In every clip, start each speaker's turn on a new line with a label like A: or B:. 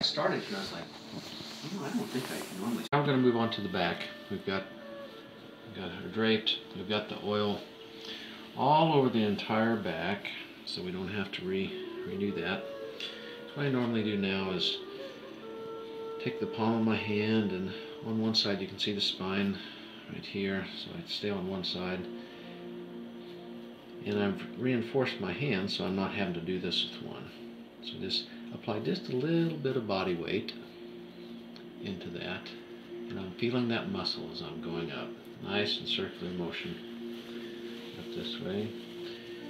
A: I started here, I was like, I don't think I can normally. Now we're going to move on to the back. We've got her draped. We've got the oil all over the entire back, so we don't have to redo that. So what I normally do now is take the palm of my hand, and on one side you can see the spine right here, so I stay on one side. And I've reinforced my hand so I'm not having to do this with one. So just apply just a little bit of body weight into that, and I'm feeling that muscle as I'm going up. Nice and circular motion up this way.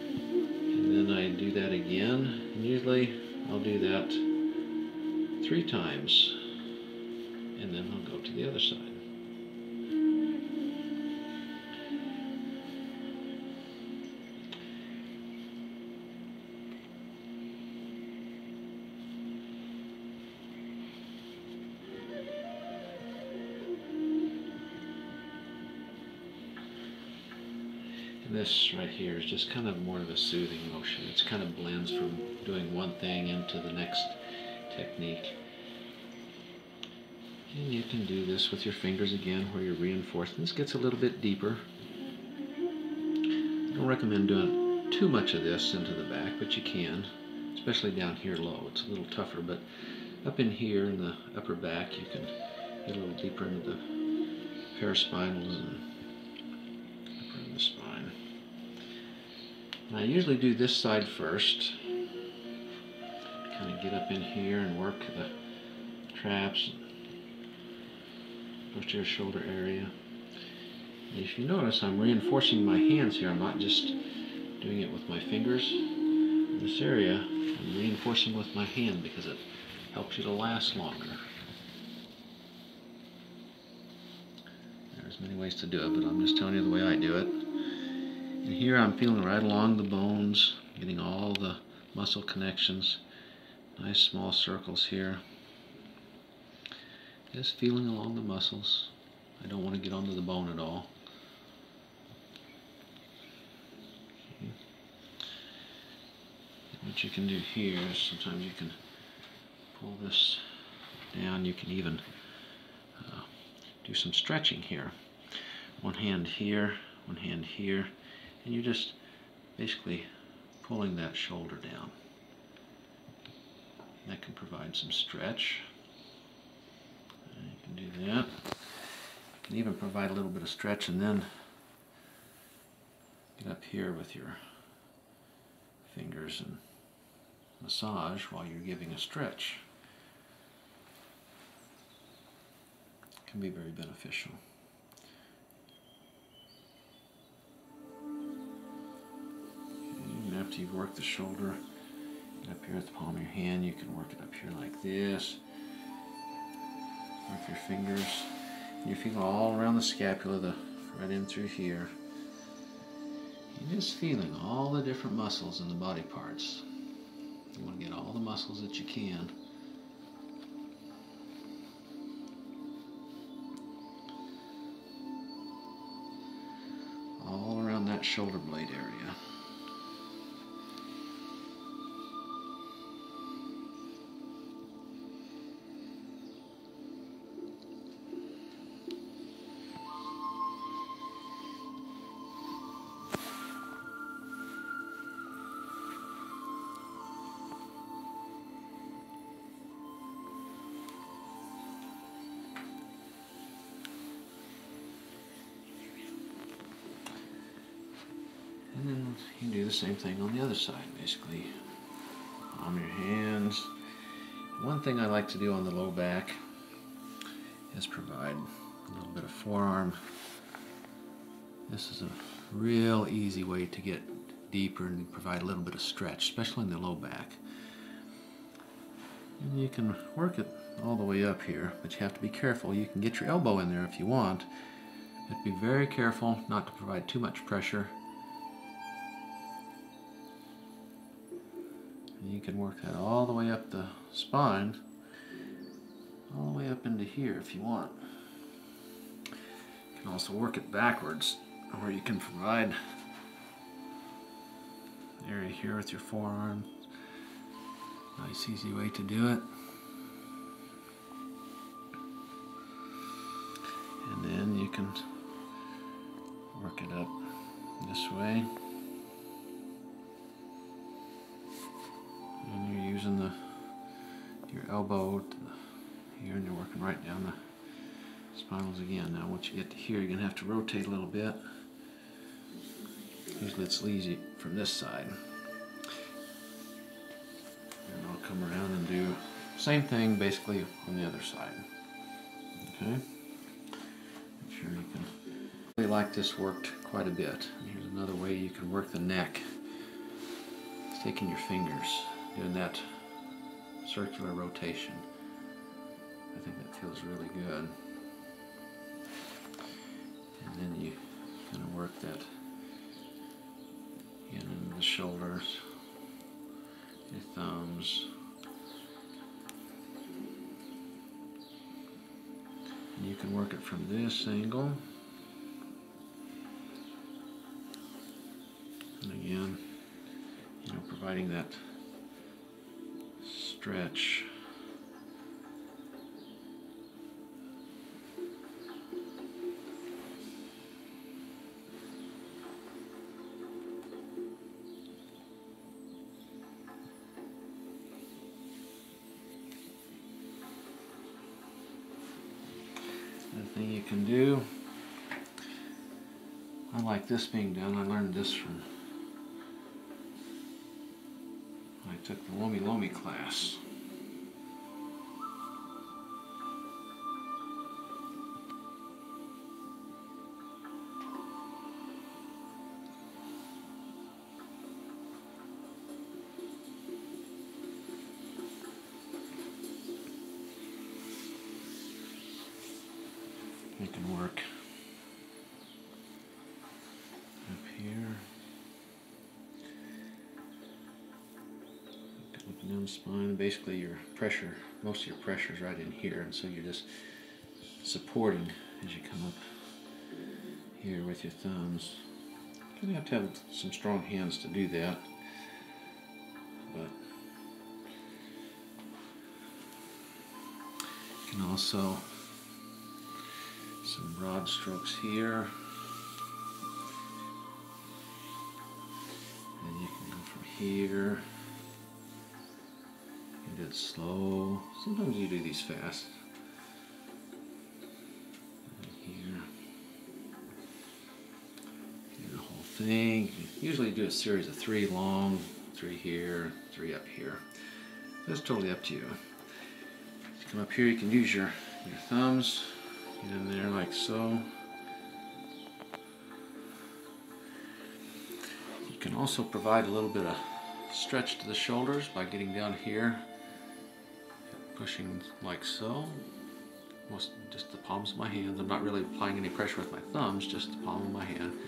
A: And then I do that again, and usually I'll do that 3 times, and then I'll go to the other side. And this right here is just kind of more of a soothing motion. It kind of blends from doing one thing into the next technique. And you can do this with your fingers again where you're reinforcing. This gets a little bit deeper. I don't recommend doing too much of this into the back, but you can, especially down here low. It's a little tougher, but up in here in the upper back you can get a little deeper into the paraspinals and upper in the spine. And I usually do this side first. Kind of get up in here and work the traps, posterior shoulder area. And if you notice, I'm reinforcing my hands here. I'm not just doing it with my fingers. In this area, I'm reinforcing with my hand because it helps you to last longer. There's many ways to do it, but I'm just telling you the way I do it. And here I'm feeling right along the bones, getting all the muscle connections. Nice small circles here. Just feeling along the muscles. I don't want to get onto the bone at all. Okay. What you can do here is sometimes you can pull this down. You can even do some stretching here. One hand here, and you're just basically pulling that shoulder down. That can provide some stretch. You can do that. You can even provide a little bit of stretch and then get up here with your fingers and massage while you're giving a stretch. It can be very beneficial. Even after you've worked the shoulder, get up here with the palm of your hand, you can work it up here like this. Work your fingers. You feel all around the scapula, right in through here. You're just feeling all the different muscles in the body parts. You want to get all the muscles that you can. All around that shoulder blade area. And then you can do the same thing on the other side, basically. Palm your hands. One thing I like to do on the low back is provide a little bit of forearm. This is a real easy way to get deeper and provide a little bit of stretch, especially in the low back. And you can work it all the way up here, but you have to be careful. You can get your elbow in there if you want, but be very careful not to provide too much pressure. You can work that all the way up the spine, all the way up into here if you want. You can also work it backwards, where you can provide area here with your forearm. Nice easy way to do it. can work it up this way. And you're using your elbow here, and you're working right down the spinals again. Now once you get to here, you're going to have to rotate a little bit. Usually it's easy from this side. And I'll come around and do the same thing basically on the other side. Okay? Make sure you can. I really like this worked quite a bit. And here's another way you can work the neck. It's taking your fingers, doing that circular rotation. I think that feels really good. And then you kind of work that in into the shoulders, your thumbs. And you can work it from this angle. And again, providing that stretch. Another thing you can do, I like this being done. I learned this from, I took the Lomi Lomi class. You can work up here, looking down the spine. Basically, your pressure, most of your pressure is right in here, and so you're just supporting as you come up here with your thumbs. You have to have some strong hands to do that, but you can also some broad strokes here, and you can go from here. You do it slow. Sometimes you do these fast. And here, do the whole thing. You usually do a series of 3 long, 3 here, 3 up here. That's totally up to you. As you come up here, you can use your thumbs. Get in there like so. You can also provide a little bit of stretch to the shoulders by getting down here, pushing like so. Most just the palms of my hands. I'm not really applying any pressure with my thumbs, just the palm of my hand.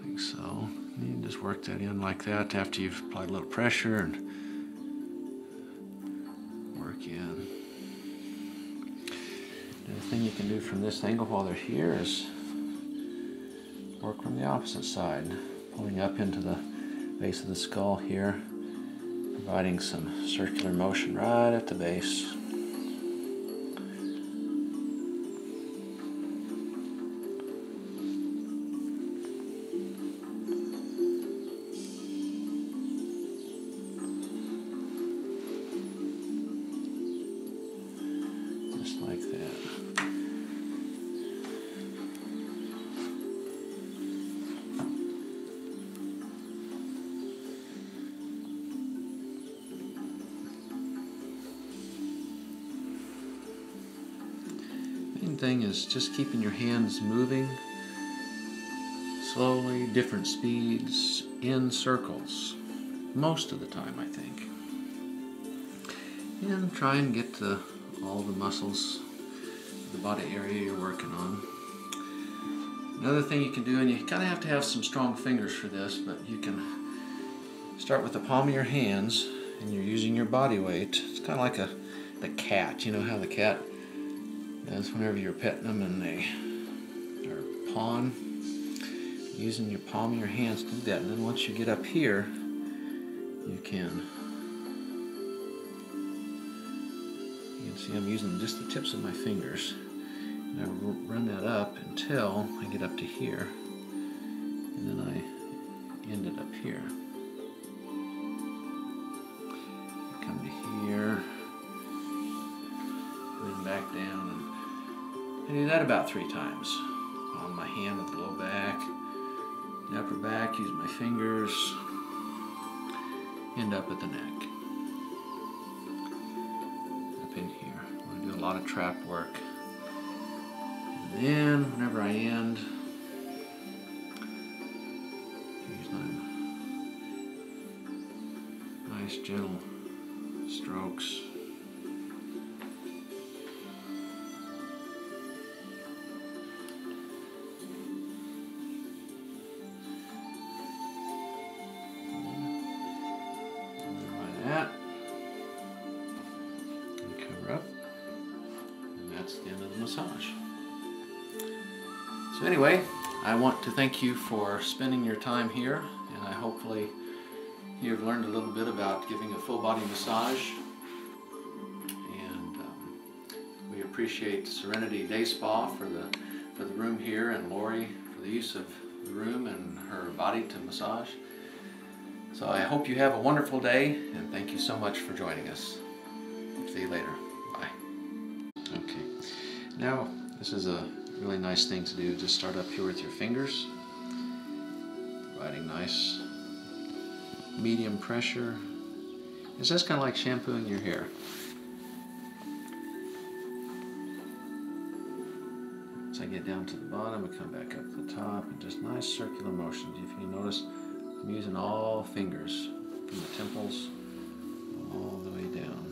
A: Like so. You can just work that in like that after you've applied a little pressure and work in. The thing you can do from this angle while they're here is work from the opposite side, pulling up into the base of the skull here, providing some circular motion right at the base. Just like that. Main thing is just keeping your hands moving slowly, different speeds, in circles, most of the time I think. And try and get to all the muscles, the body area you're working on. Another thing you can do, and you kind of have to have some strong fingers for this, but you can start with the palm of your hands and you're using your body weight. It's kind of like the cat. You know how the cat does whenever you're petting them and they are pawing? Using your palm of your hands to do that. And then once you get up here, you can see I'm using just the tips of my fingers. I run that up until I get up to here, and then I end it up here. Come to here, then back down, and I do that about 3 times. On my hand with the low back, the upper back, use my fingers, end up at the neck. Up in here. I'm going to do a lot of trap work. And then, whenever I end, use my nice gentle strokes. That and cover up, and that's the end of the massage. So anyway, I want to thank you for spending your time here, and I hopefully you've learned a little bit about giving a full body massage. And we appreciate Serenity Day Spa for the room here, and Lori for the use of the room and her body to massage. So I hope you have a wonderful day, and thank you so much for joining us. See you later. Bye. Okay. Now, this is a really nice thing to do. Just start up here with your fingers, providing nice medium pressure. It's just kind of like shampooing your hair. As I get down to the bottom, I come back up to the top, and just nice circular motions. If you notice, I'm using all fingers from the temples all the way down.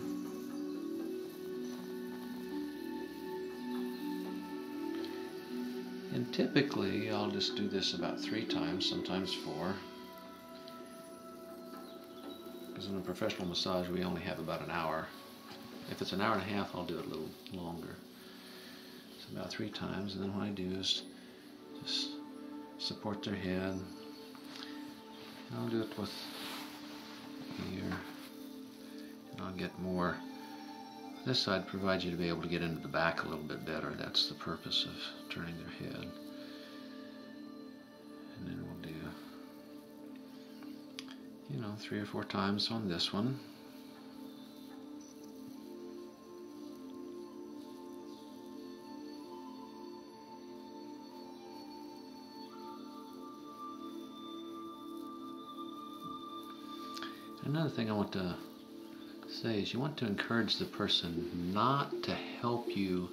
A: And typically I'll just do this about 3 times, sometimes 4. Because in a professional massage we only have about an hour. If it's an hour and a half, I'll do it a little longer. So about 3 times, and then what I do is just support their head. I'll do it with here, and I'll get more. This side provides you to be able to get into the back a little bit better. That's the purpose of turning their head. And then we'll do, 3 or 4 times on this one. Another thing I want to say is you want to encourage the person not to help you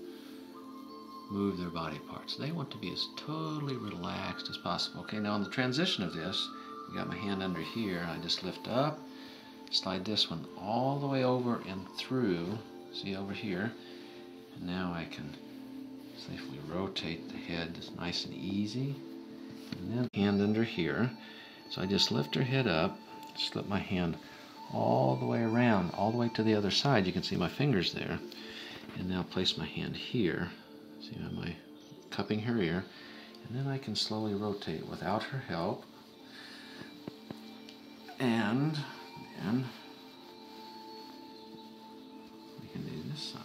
A: move their body parts. They want to be as totally relaxed as possible. Okay, now in the transition of this, I got my hand under here. I just lift up, slide this one all the way over and through. See over here? And now I can safely rotate the head just nice and easy. And then hand under here. So I just lift her head up, slip my hand all the way around, all the way to the other side. You can see my fingers there. And now place my hand here. See how my cupping her ear. And then I can slowly rotate without her help. And then we can do this side.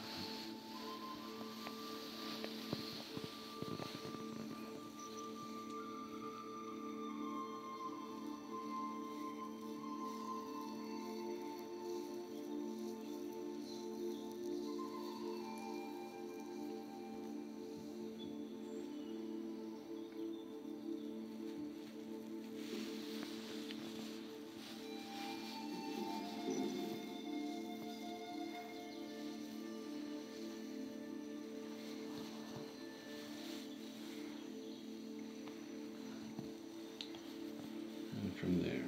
A: From there.